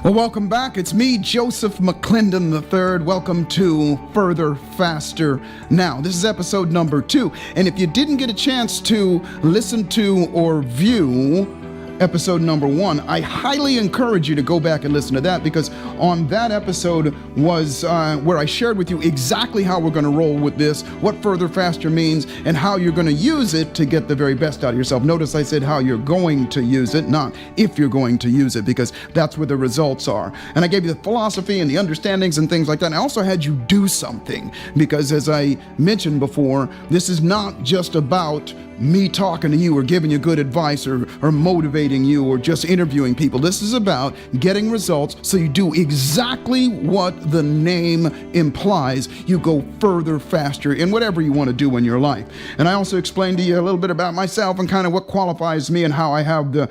Well, welcome back. It's me, Joseph McClendon III. Welcome to Further, Faster, Now. This is episode number 2. And if you didn't get a chance to listen to or view episode number 1, I highly encourage you to go back and listen to that, because on that episode was where I shared with you exactly how we're going to roll with this, what further faster means, and how you're going to use it to get the very best out of yourself. Notice I said how you're going to use it, not if you're going to use it, because that's where the results are. And I gave you the philosophy and the understandings and things like that. And I also had you do something, because as I mentioned before, this is not just about me talking to you or giving you good advice or motivating you or just interviewing people. This is about getting results, so you do exactly what the name implies. You go further, faster in whatever you want to do in your life. And I also explained to you a little bit about myself and kind of what qualifies me and how I have the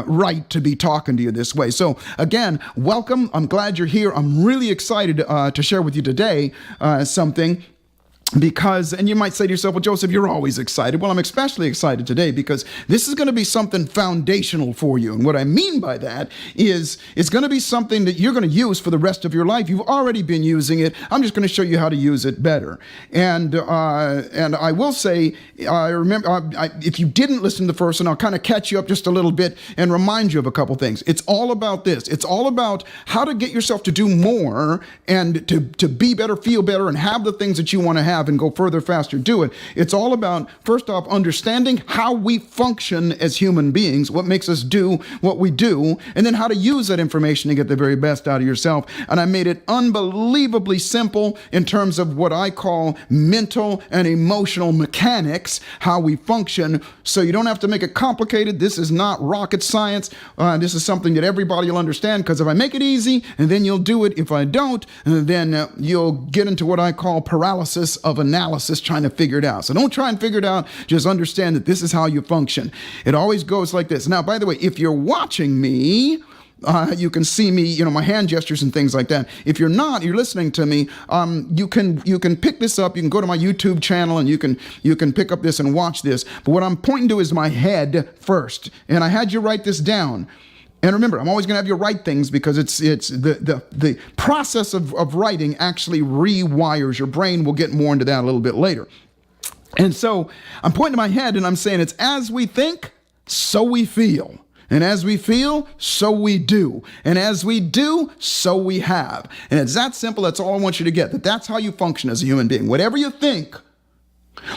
right to be talking to you this way. So again, welcome. I'm glad you're here. I'm really excited to share with you today something. Because, and you might say to yourself, well, Joseph, you're always excited. Well, I'm especially excited today because this is going to be something foundational for you. And what I mean by that is it's going to be something that you're going to use for the rest of your life. You've already been using it. I'm just going to show you how to use it better. And I will say, I remember, if you didn't listen to the first one, I'll kind of catch you up just a little bit and remind you of a couple things. It's all about this. It's all about how to get yourself to do more and to be better, feel better, and have the things that you want to have and go further, faster, do it. It's all about, first off, understanding how we function as human beings, what makes us do what we do, and then how to use that information to get the very best out of yourself. And I made it unbelievably simple in terms of what I call mental and emotional mechanics, how we function, so you don't have to make it complicated. This is not rocket science. This is something that everybody will understand, because if I make it easy, and then you'll do it. If I don't, then you'll get into what I call paralysis of analysis, trying to figure it out. So don't try and figure it out. Just understand that this is how you function. It always goes like this. Now, by the way, if you're watching me, you can see me, my hand gestures and things like that. If you're not, you're listening to me, you can pick this up. You can go to my YouTube channel and you can pick up this and watch this. But what I'm pointing to is my head first. And I had you write this down. And remember, I'm always going to have you write things, because it's the process of writing actually rewires your brain. We'll get more into that a little bit later. And so I'm pointing to my head and I'm saying, it's as we think, so we feel. And as we feel, so we do. And as we do, so we have. And it's that simple. That's all I want you to get. That's how you function as a human being. Whatever you think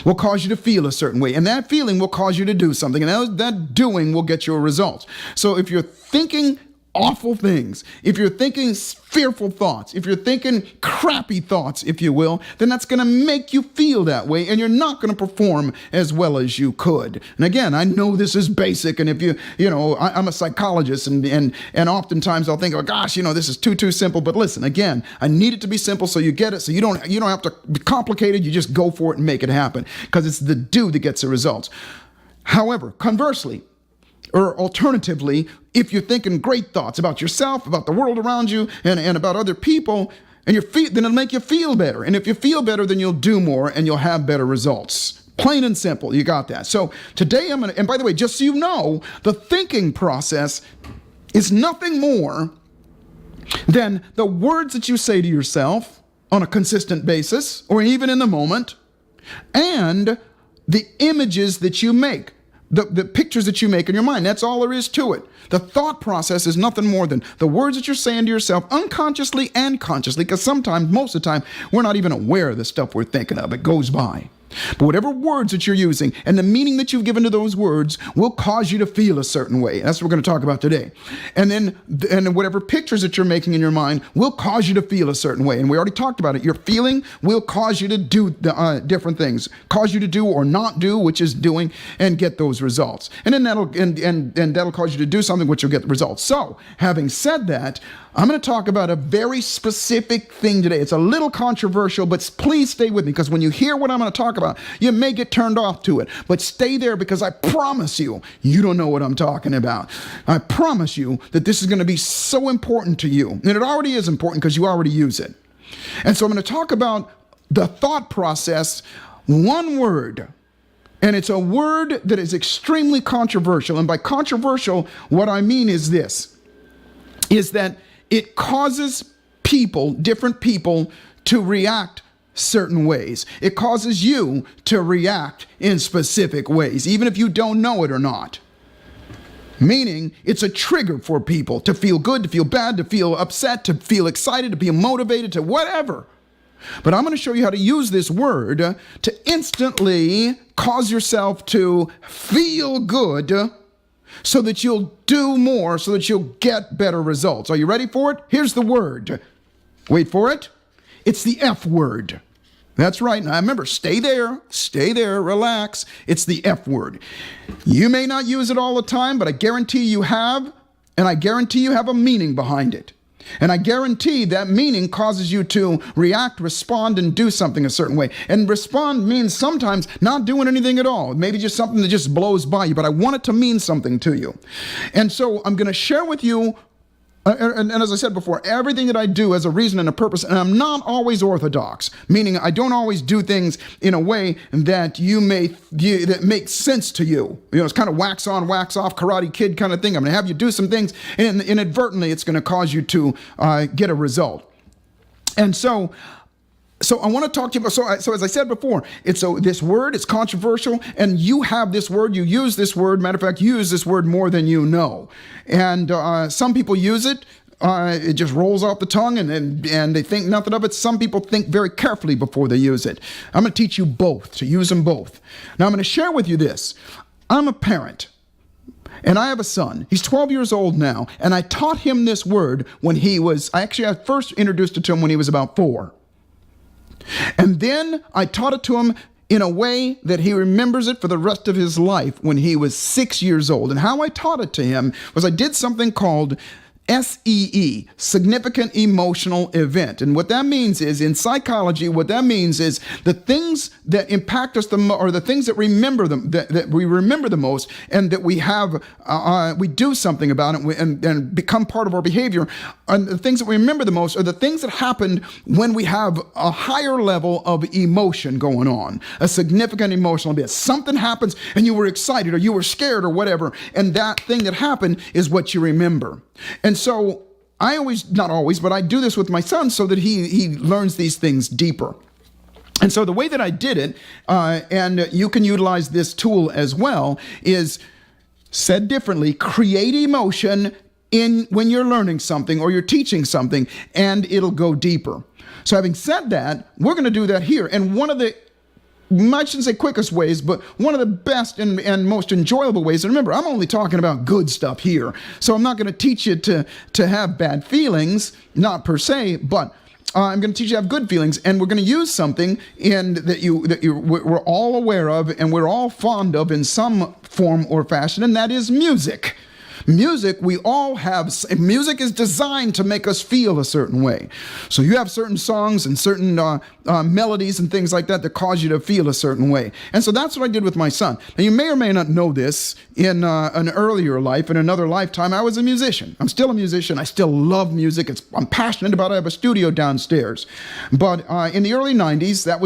will cause you to feel a certain way, and that feeling will cause you to do something, and that doing will get you a result. So if you're thinking awful things, if you're thinking fearful thoughts, if you're thinking crappy thoughts, if you will, then that's going to make you feel that way, and you're not going to perform as well as you could. And again, I know this is basic, and if I'm a psychologist, and oftentimes I'll think, oh gosh, this is too simple. But listen, again, I need it to be simple so you get it, so you don't have to be complicated. You just go for it and make it happen, because it's the do that gets the results. However, conversely, or alternatively, if you're thinking great thoughts about yourself, about the world around you, and about other people, and then it'll make you feel better. And if you feel better, then you'll do more and you'll have better results. Plain and simple. You got that. So today and by the way, just so you know, the thinking process is nothing more than the words that you say to yourself on a consistent basis, or even in the moment, and the images that you make. The pictures that you make in your mind. That's all there is to it. The thought process is nothing more than the words that you're saying to yourself, unconsciously and consciously, because sometimes, most of the time, we're not even aware of the stuff we're thinking of. It goes by. But whatever words that you're using and the meaning that you've given to those words will cause you to feel a certain way. That's what we're going to talk about today. And then whatever pictures that you're making in your mind will cause you to feel a certain way. And we already talked about it. Your feeling will cause you to do different things, cause you to do or not do, which is doing, and get those results. And then that'll cause you to do something, which will get the results. So having said that, I'm going to talk about a very specific thing today. It's a little controversial, but please stay with me, because when you hear what I'm going to talk about, you may get turned off to it. But stay there, because I promise you don't know what I'm talking about. I promise you that this is going to be so important to you. And it already is important, because you already use it. And so I'm going to talk about the thought process, one word. And it's a word that is extremely controversial. And by controversial, what I mean is this. is that it causes people, different people, to react certain ways. It causes you to react in specific ways, even if you don't know it or not. Meaning, it's a trigger for people to feel good, to feel bad, to feel upset, to feel excited, to be motivated, to whatever. But I'm going to show you how to use this word to instantly cause yourself to feel good so that you'll do more, so that you'll get better results. Are you ready for it? Here's the word. Wait for it. It's the F word. That's right. Now remember, stay there, relax. It's the F word. You may not use it all the time, but I guarantee you have, and I guarantee you have a meaning behind it. And I guarantee that meaning causes you to react, respond, and do something a certain way. And respond means sometimes not doing anything at all. Maybe just something that just blows by you, but I want it to mean something to you. And so I'm going to share with you, and as I said before, everything that I do has a reason and a purpose, and I'm not always orthodox, meaning I don't always do things in a way that that makes sense to you. You know, it's kind of wax on, wax off, Karate Kid kind of thing. I'm going to have you do some things, and inadvertently it's going to cause you to get a result. And so I want to talk to you about, so as I said before, this word, it's controversial, and you have this word, you use this word, matter of fact, you use this word more than you know. And some people use it, it just rolls off the tongue, and they think nothing of it. Some people think very carefully before they use it. I'm going to teach you both, to use them both. Now I'm going to share with you this. I'm a parent. And I have a son. He's 12 years old now, and I taught him this word when I first introduced it to him when he was about 4. And then I taught it to him in a way that he remembers it for the rest of his life when he was 6 years old. And how I taught it to him was I did something called SEE, significant emotional event. And what that means is, in psychology, what that means is the things that impact us the most, or the things that that we remember the most, and that we do something about it and become part of our behavior. And the things that we remember the most are the things that happened when we have a higher level of emotion going on, a significant emotional event. Something happens and you were excited or you were scared or whatever, and that thing that happened is what you remember. And so not always, but I do this with my son so that he learns these things deeper. And so the way that I did it, and you can utilize this tool as well, is, said differently, create emotion when you're learning something or you're teaching something, and it'll go deeper. So having said that, we're going to do that here. And one of the, I shouldn't say quickest ways, but one of the best and most enjoyable ways. And remember, I'm only talking about good stuff here. So I'm not going to teach you to have bad feelings, not per se, but I'm going to teach you to have good feelings. And we're going to use something we're all aware of and we're all fond of in some form or fashion, and that is music. Music, we all have. Music is designed to make us feel a certain way. So you have certain songs and certain melodies and things like that cause you to feel a certain way. And so that's what I did with my son. Now, you may or may not know this. In an earlier life, in another lifetime, I was a musician. I'm still a musician. I still love music. I'm passionate about it. I have a studio downstairs. But in the early 90s, that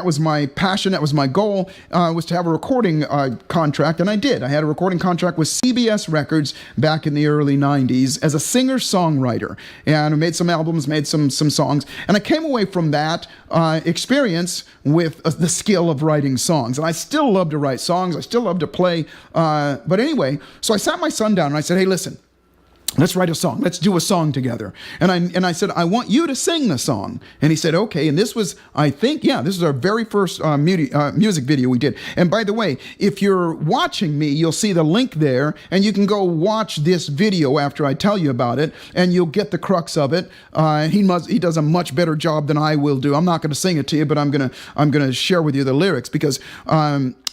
was my passion. That was my goal, was to have a recording contract, and I did. I had a recording contract with CBS Records back in the early 90s as a singer-songwriter, and I made some albums, made some songs, and I came away from that experience with the skill of writing songs. And I still love to write songs. I still love to play. But anyway, so I sat my son down and I said, hey, listen, let's write a song. Let's do a song together. And I said, I want you to sing the song. And he said, okay. And this was, this is our very first music video we did. And by the way, if you're watching me, you'll see the link there, and you can go watch this video after I tell you about it, and you'll get the crux of it. He does a much better job than I will do. I'm not going to sing it to you, but I'm gonna share with you the lyrics because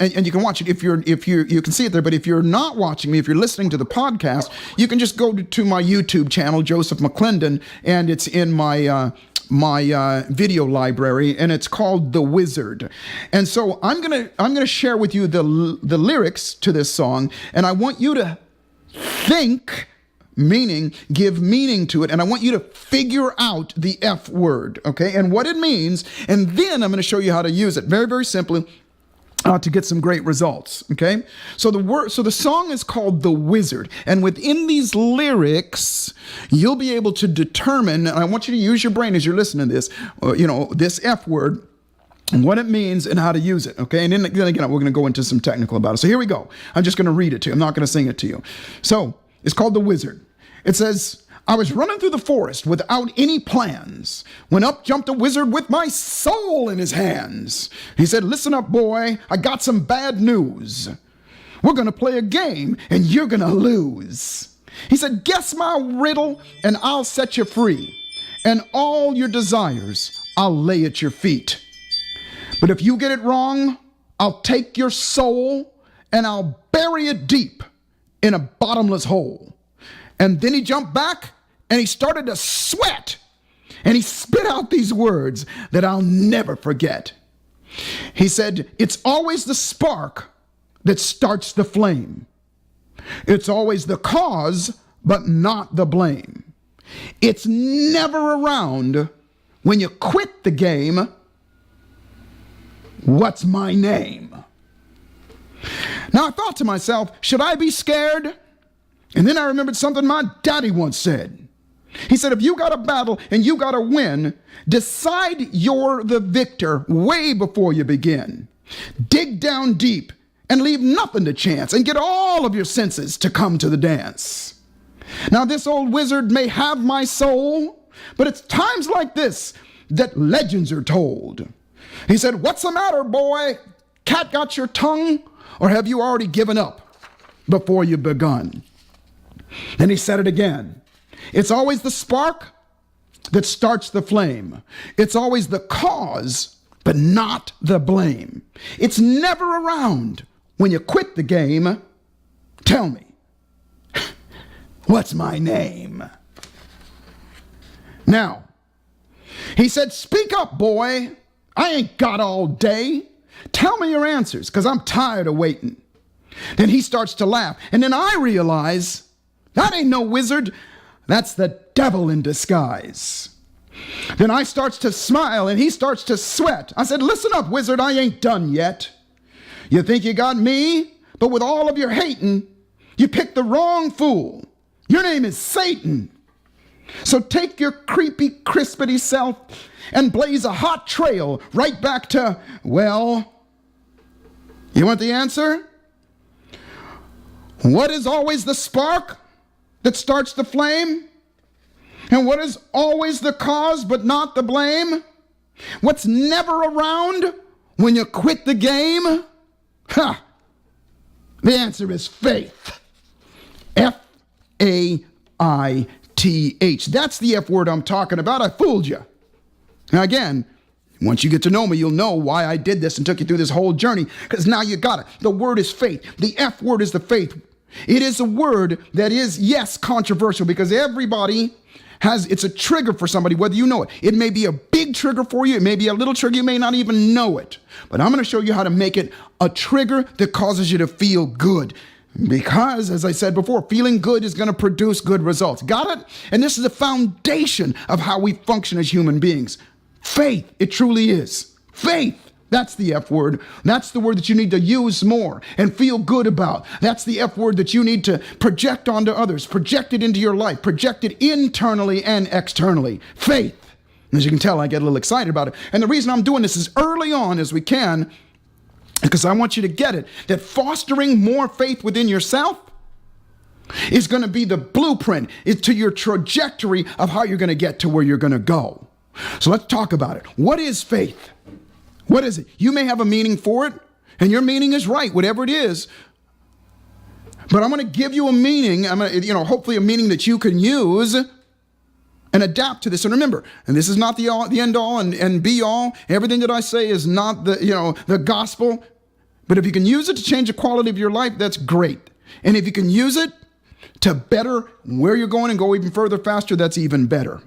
and you can watch it if you can see it there. But if you're not watching me, if you're listening to the podcast, you can just go to my YouTube channel, Joseph McClendon, and it's in my video library, and it's called The Wizard. And so I'm gonna share with you the lyrics to this song, and I want you to think, meaning give meaning to it, and I want you to figure out the F word, okay, and what it means, and then I'm going to show you how to use it very, very simply. to get some great results. Okay, so the song is called "The Wizard," and within these lyrics, you'll be able to determine. And I want you to use your brain as you're listening to this. This F word, and what it means and how to use it. Okay, and then again, we're going to go into some technical about it. So here we go. I'm just going to read it to you. I'm not going to sing it to you. So it's called "The Wizard." It says, "I was running through the forest without any plans when up jumped a wizard with my soul in his hands. He said, 'Listen up, boy, I got some bad news. We're going to play a game and you're going to lose.' He said, 'Guess my riddle and I'll set you free. And all your desires I'll lay at your feet. But if you get it wrong, I'll take your soul and I'll bury it deep in a bottomless hole.' And then he jumped back and he started to sweat. And he spit out these words that I'll never forget. He said, 'It's always the spark that starts the flame. It's always the cause, but not the blame. It's never around when you quit the game. What's my name?' Now I thought to myself, should I be scared? And then I remembered something my daddy once said. He said, if you got a battle and you got to win, decide you're the victor way before you begin. Dig down deep and leave nothing to chance and get all of your senses to come to the dance. Now this old wizard may have my soul, but it's times like this that legends are told.' He said, 'What's the matter, boy? Cat got your tongue? Or have you already given up before you've begun?' Then he said it again. 'It's always the spark that starts the flame. It's always the cause, but not the blame. It's never around when you quit the game. Tell me, what's my name?' Now, he said, 'Speak up, boy. I ain't got all day. Tell me your answers, because I'm tired of waiting.' Then he starts to laugh, and then I realize that ain't no wizard. That's the devil in disguise. Then I starts to smile, and he starts to sweat. I said, 'Listen up, wizard, I ain't done yet. You think you got me, but with all of your hating, you picked the wrong fool. Your name is Satan. So take your creepy, crispity self and blaze a hot trail right back to, well, you want the answer? What is always the spark that starts the flame? And what is always the cause but not the blame? What's never around when you quit the game? Ha! The answer is faith. F-A-I-T-H. That's the F word I'm talking about. I fooled you. Now again, once you get to know me, you'll know why I did this and took you through this whole journey, because now you got it. The word is faith. The F word is the faith. It is a word that is, yes, controversial, because everybody it's a trigger for somebody, whether you know it. It may be a big trigger for you. It may be a little trigger. You may not even know it. But I'm going to show you how to make it a trigger that causes you to feel good. Because, as I said before, feeling good is going to produce good results. Got it? And this is the foundation of how we function as human beings. Faith, it truly is. Faith. That's the F word. That's the word that you need to use more and feel good about. That's the F word that you need to project onto others, project it into your life, project it internally and externally. Faith. As you can tell, I get a little excited about it. And the reason I'm doing this as early on as we can, because I want you to get it, that fostering more faith within yourself is going to be the blueprint to your trajectory of how you're going to get to where you're going to go. So let's talk about it. What is faith? What is it? You may have a meaning for it, and your meaning is right, whatever it is. But I'm going to give you a meaning. I'm going to, hopefully a meaning that you can use and adapt to this. And remember, and this is not the end all and be all. Everything that I say is not the gospel. But if you can use it to change the quality of your life, that's great. And if you can use it to better where you're going and go even further faster, that's even better.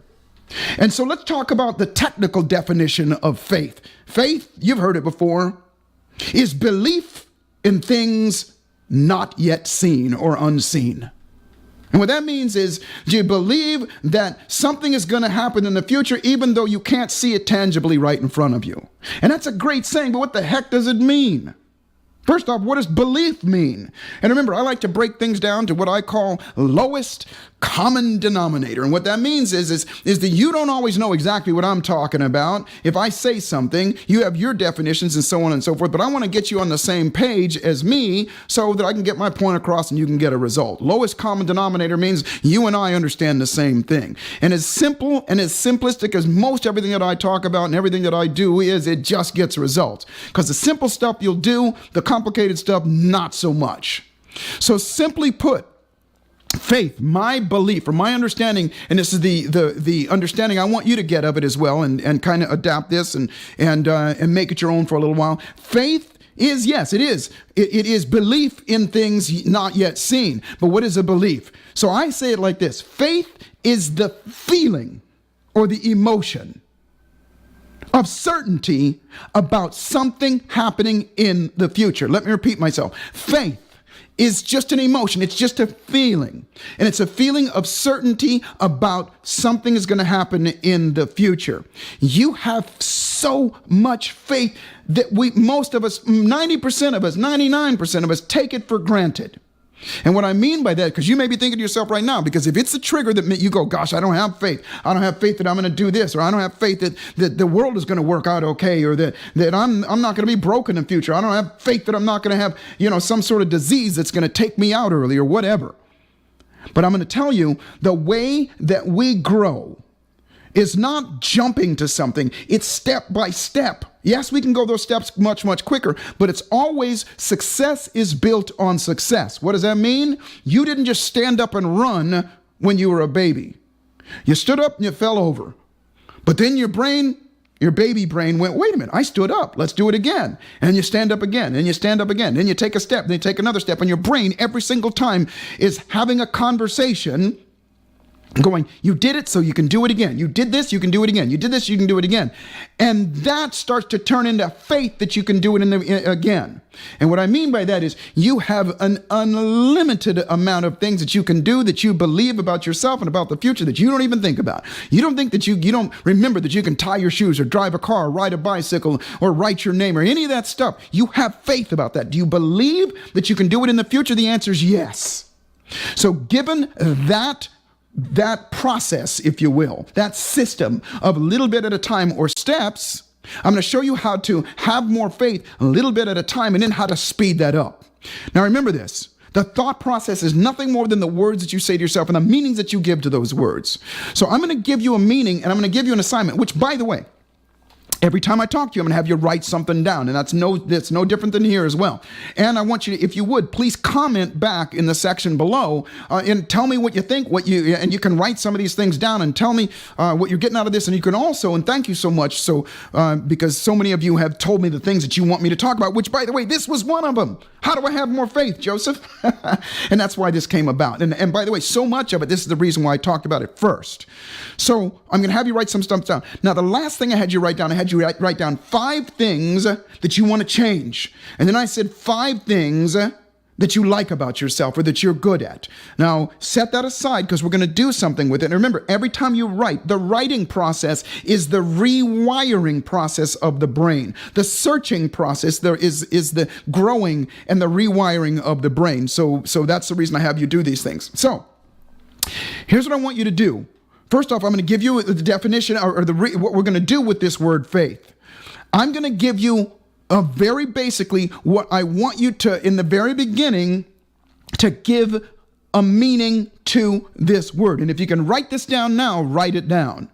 And so let's talk about the technical definition of faith. Faith, you've heard it before, is belief in things not yet seen or unseen. And what that means is, do you believe that something is going to happen in the future even though you can't see it tangibly right in front of you? And that's a great saying, but what the heck does it mean? First off, what does belief mean? And remember, I like to break things down to what I call lowest common denominator. And what that means is that you don't always know exactly what I'm talking about. If I say something, you have your definitions and so on and so forth, but I want to get you on the same page as me so that I can get my point across and you can get a result. Lowest common denominator means you and I understand the same thing. And as simple and as simplistic as most everything that I talk about and everything that I do is, it just gets results. Because the simple stuff you'll do, the complicated stuff, not so much. So simply put, faith, my belief or my understanding, and this is the understanding I want you to get of it as well, and kind of adapt this and make it your own for a little while. Faith is, yes, it is. It is belief in things not yet seen. But what is a belief? So I say it like this: faith is the feeling or the emotion of certainty about something happening in the future. Let me repeat myself. Faith is just an emotion. It's just a feeling. And it's a feeling of certainty about something is going to happen in the future. You have so much faith that most of us, 90% of us, 99% of us take it for granted. And what I mean by that, because you may be thinking to yourself right now, because if it's a trigger that you go, gosh, I don't have faith. I don't have faith that I'm going to do this, or I don't have faith that the world is going to work out okay, or that I'm not going to be broken in the future. I don't have faith that I'm not going to have, some sort of disease that's going to take me out early or whatever. But I'm going to tell you, the way that we grow is not jumping to something. It's step by step. Yes, we can go those steps much, much quicker, but it's always success is built on success. What does that mean? You didn't just stand up and run when you were a baby. You stood up and you fell over. But then your baby brain went, wait a minute, I stood up. Let's do it again. And you stand up again, and you stand up again. Then you take a step, then you take another step. And your brain every single time is having a conversation going, you did it, so you can do it again. You did this, you can do it again. You did this, you can do it again. And that starts to turn into faith that you can do it again. And what I mean by that is you have an unlimited amount of things that you can do, that you believe about yourself and about the future that you don't even think about. You don't think that you don't remember that you can tie your shoes or drive a car or ride a bicycle or write your name or any of that stuff. You have faith about that. Do you believe that you can do it in the future? The answer is yes. So given that process, if you will, that system of a little bit at a time or steps, I'm going to show you how to have more faith a little bit at a time and then how to speed that up. Now remember this, the thought process is nothing more than the words that you say to yourself and the meanings that you give to those words. So I'm going to give you a meaning and I'm going to give you an assignment, which, by the way, every time I talk to you, I'm going to have you write something down, and that's no different than here as well. And I want you to, if you would, please comment back in the section below and tell me what you think, and you can write some of these things down and tell me what you're getting out of this. And you can also, and thank you so much, because so many of you have told me the things that you want me to talk about, which, by the way, this was one of them. How do I have more faith, Joseph? And that's why this came about. And by the way, so much of it, this is the reason why I talked about it first. So I'm going to have you write some stuff down. Now, the last thing I had you write down, I had you write down 5 things that you want to change. And then I said 5 things that you like about yourself or that you're good at. Now, set that aside because we're going to do something with it. And remember, every time you write, the writing process is the rewiring process of the brain. The searching process there is the growing and the rewiring of the brain. So that's the reason I have you do these things. So here's what I want you to do. First off, I'm going to give you the definition or what we're going to do with this word faith. I'm going to give you very basically what I want you to, in the very beginning, to give a meaning to this word. And if you can write this down now, write it down.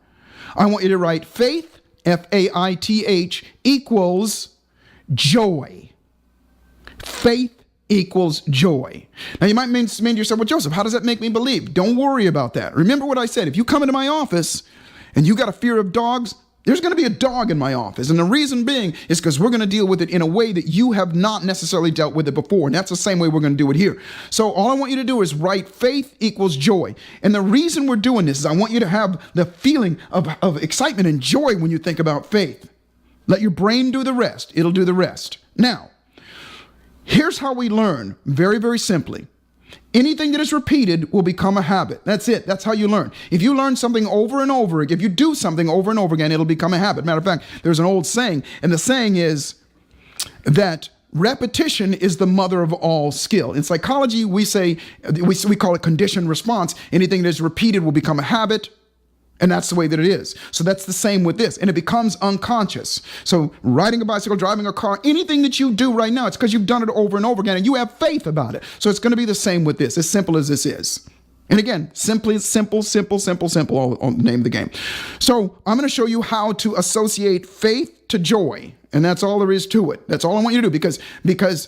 I want you to write faith, F-A-I-T-H, equals joy. Faith equals joy. Now you might mean to yourself, well, Joseph, how does that make me believe? Don't worry about that. Remember what I said. If you come into my office and you got a fear of dogs, there's going to be a dog in my office. And the reason being is because we're going to deal with it in a way that you have not necessarily dealt with it before. And that's the same way we're going to do it here. So all I want you to do is write faith equals joy. And the reason we're doing this is I want you to have the feeling of excitement and joy when you think about faith. Let your brain do the rest. It'll do the rest. Now, here's how we learn, very, very simply. Anything that is repeated will become a habit. That's it. That's how you learn. If you learn something over and over again, if you do something over and over again, it'll become a habit. Matter of fact, there's an old saying, and the saying is that repetition is the mother of all skill. In psychology, we call it conditioned response. Anything that is repeated will become a habit. And that's the way that it is. So that's the same with this. And it becomes unconscious. So riding a bicycle, driving a car, anything that you do right now, it's because you've done it over and over again and you have faith about it. So it's going to be the same with this, as simple as this is. And again, simply simple, I'll name the game. So I'm going to show you how to associate faith to joy. And that's all there is to it. That's all I want you to do, because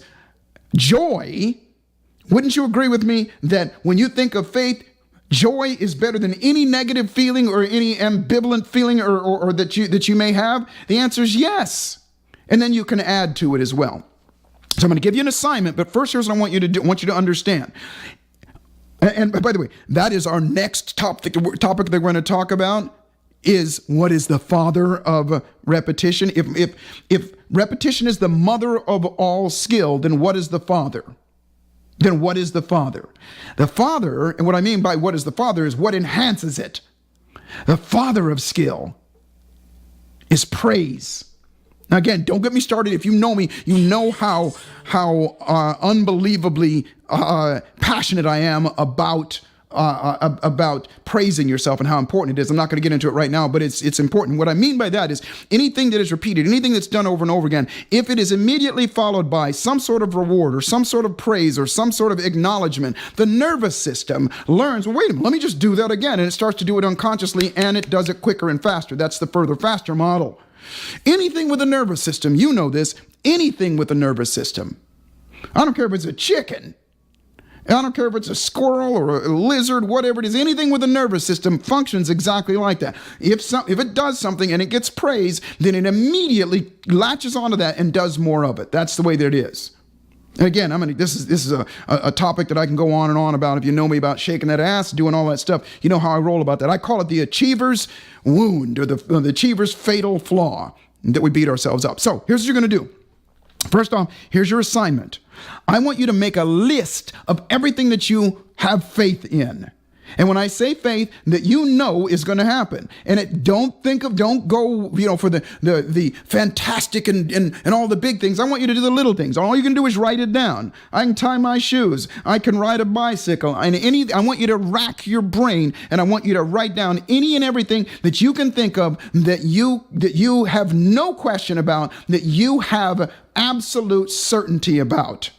joy, wouldn't you agree with me that when you think of faith, joy is better than any negative feeling or any ambivalent feeling or that you may have? The answer is yes. And then you can add to it as well. So I'm going to give you an assignment, but first here's what I want you to do. I want you to understand. And by the way, that is our next topic that we're going to talk about, is what is the father of repetition. If repetition is the mother of all skill, then what is the father? Then what is the father? The father, and what I mean by what is the father, is what enhances it. The father of skill is praise. Now again, don't get me started. If you know me, you know how unbelievably passionate I am about praising yourself and how important it is. I'm not going to get into it right now, but it's important. What I mean by that is anything that is repeated, anything that's done over and over again, if it is immediately followed by some sort of reward or some sort of praise or some sort of acknowledgement, the nervous system learns, well, wait a minute, let me just do that again. And it starts to do it unconsciously, and it does it quicker and faster. That's the further, faster model. Anything with a nervous system, you know this, anything with a nervous system. I don't care if it's a chicken. I don't care if it's a squirrel or a lizard, whatever it is, anything with a nervous system functions exactly like that. If it does something and it gets praise, then it immediately latches onto that and does more of it. That's the way that it is. And again, this is a topic that I can go on and on about. If you know me about shaking that ass, doing all that stuff, you know how I roll about that. I call it the achiever's wound, or the achiever's fatal flaw, that we beat ourselves up. So here's what you're going to do. First off, here's your assignment. I want you to make a list of everything that you have faith in. And when I say faith, that you know is going to happen. And don't go, for the fantastic and all the big things. I want you to do the little things. All you can do is write it down. I can tie my shoes. I can ride a bicycle. And I want you to rack your brain, and I want you to write down any and everything that you can think of that you have no question about, that you have absolute certainty about.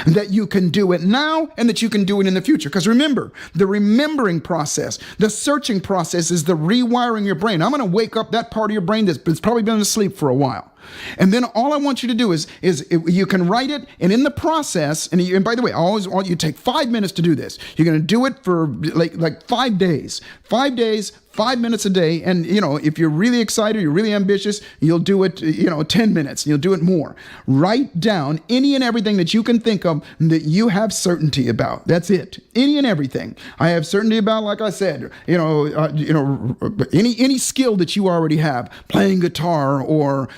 That you can do it now and that you can do it in the future. Because remember, the remembering process, the searching process is the rewiring your brain. I'm going to wake up that part of your brain that's probably been asleep for a while. And then all I want you to do is you can write it, and in the process, and by the way, I always want you to take 5 minutes to do this. You're going to do it for like 5 days. 5 days, 5 minutes a day. And, if you're really excited, you're really ambitious, you'll do it, 10 minutes. You'll do it more. Write down any and everything that you can think of that you have certainty about. That's it. Any and everything. I have certainty about, like I said, any skill that you already have, playing guitar or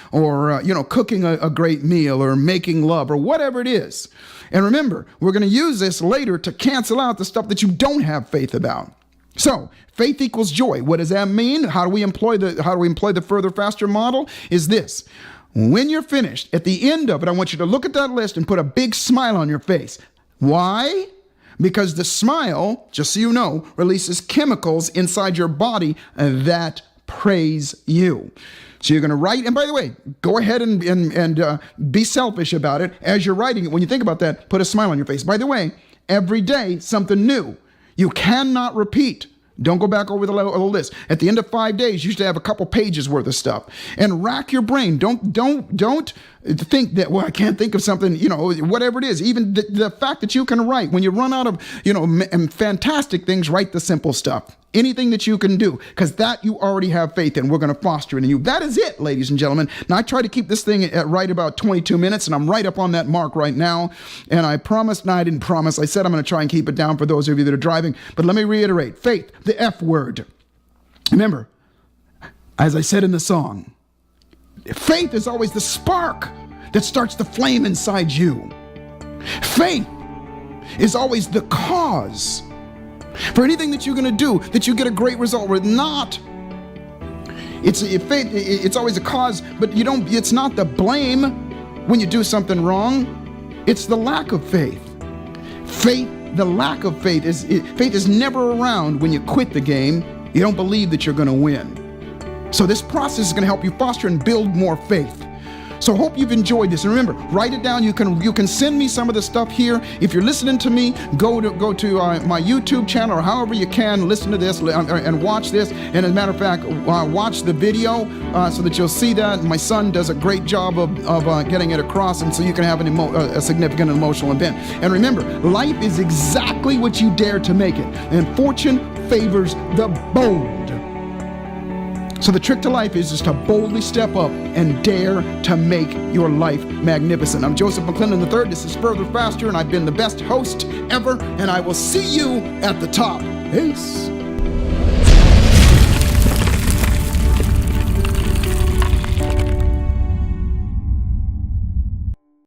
cooking a great meal or making love or whatever it is. And remember, we're going to use this later to cancel out the stuff that you don't have faith about. So faith equals joy. What does that mean? How do we employ the further, faster model? Is this: when you're finished, at the end of it, I want you to look at that list and put a big smile on your face. Why? Because the smile, just so you know, releases chemicals inside your body that praise you. So you're going to write, and by the way, go ahead and be selfish about it. As you're writing it, when you think about that, put a smile on your face. By the way, every day, something new. You cannot repeat. Don't go back over the list. At the end of 5 days, you should have a couple pages worth of stuff. And rack your brain. Don't think that, well, I can't think of something, whatever it is. Even the fact that you can write. When you run out of, fantastic things, write the simple stuff. Anything that you can do, because that you already have faith in. We're going to foster it in you. That is it, ladies and gentlemen. Now, I try to keep this thing at right about 22 minutes, and I'm right up on that mark right now. And I promised, no, I didn't promise. I said I'm going to try and keep it down for those of you that are driving. But let me reiterate. Faith, the F word. Remember, as I said in the song, faith is always the spark that starts the flame inside you. Faith is always the cause for anything that you're going to do, that you get a great result with. It's always a cause, but it's not the blame. when you do something wrong. It's the lack of faith. The lack of faith is never around when you quit the game. You don't believe that you're going to win. So this process is going to help you foster and build more faith. So hope you've enjoyed this. And remember, write it down. You can send me some of the stuff here. If you're listening to me, go to my YouTube channel, or however you can listen to this and watch this. And as a matter of fact, watch the video so that you'll see that. My son does a great job of getting it across, and so you can have a significant emotional event. And remember, life is exactly what you dare to make it, and fortune favors the bold. So the trick to life is just to boldly step up and dare to make your life magnificent. I'm Joseph McClendon III. This is Further Faster, and I've been the best host ever, and I will see you at the top. Peace.